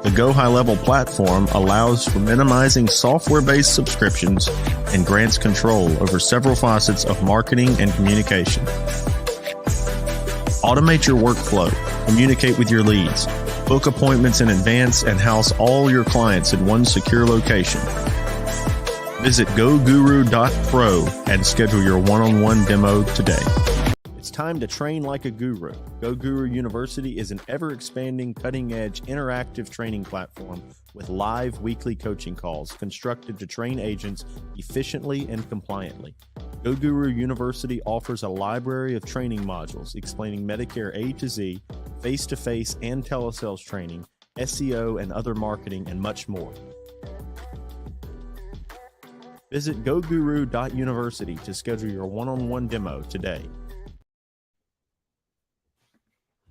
The Go High Level platform allows for minimizing software-based subscriptions and grants control over several facets of marketing and communication. Automate your workflow, communicate with your leads, book appointments in advance, and house all your clients in one secure location. Visit goguru.pro and schedule your one-on-one demo today. It's time to train like a guru. GoGuru University is an ever-expanding, cutting-edge, interactive training platform with live weekly coaching calls constructed to train agents efficiently and compliantly. GoGuru University offers a library of training modules explaining Medicare A to Z, face-to-face and telesales training, SEO and other marketing, and much more. Visit goguru.university to schedule your one-on-one demo today.